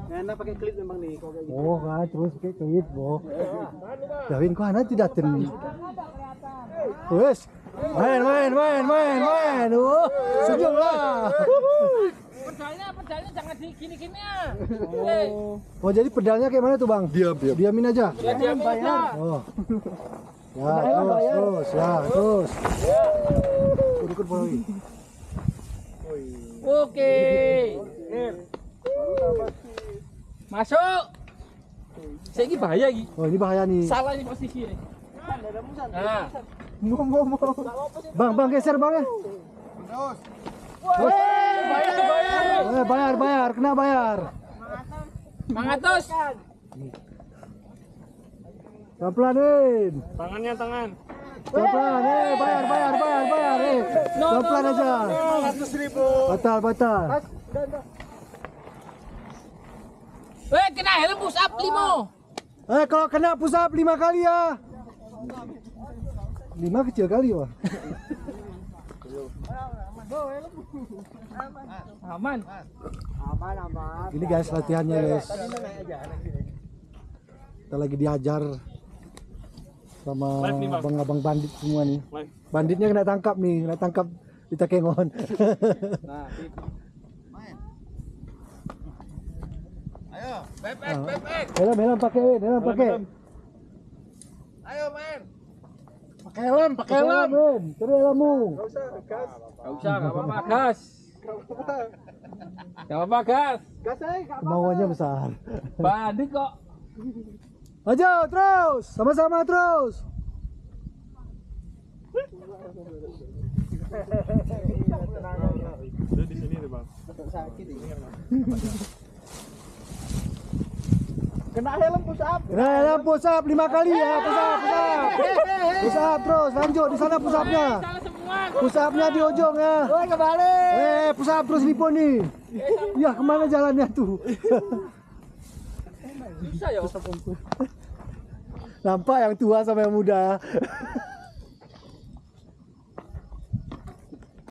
Enak pakai klip memang nih kalau kayak gitu. Oh kan terus pakai klip boh. Dawin kok anak tidak ten. Wes. Main. Sejuk lah. Pedalnya jangan di gini-gini ya. Oh jadi pedalnya kayak mana tuh bang? Diamin aja. Ya diamin aja. Oh. Terus. Ikut boleh. Oke. Masuk. Saya ini bahaya iki. Oh ini bahaya nih. Salah ini posisi ini. Nah. Bang geser bang ya. Bayar, kena bayar. Mangatus. Pelan-pelanin. Tangan. Pelan-pelan, bayar. Pelan-pelan aja. 100.000. Batal. Kena helm push up 5. Kalau kena push up 5 kali ya. 5 kecil kali wah. Aman. Ini guys latihannya guys. Kita lagi diajar sama abang-abang bandit semua nih. Banditnya kena tangkap di Takengon. Nah, Ayo, bebek. Helm pakai. Ayo main. Pakai helm. Cari helmmu. enggak usah gas. Enggak apa-apa, gas. Enggak apa-apa, gas. Gas aja enggak apa-apa. Kemauannya besar. Bandit kok. Maju terus, sama-sama terus. Di sini tuh, Bang. Sakit ini. Kena helm push up. 5 kali ya, push up terus, lanjut di sana push upnya. Push upnya di ujung ya. Kembali. Push up terus Lipo nih. Ya kemana jalannya tuh? Bisa ya. Nampak yang tua sama yang muda.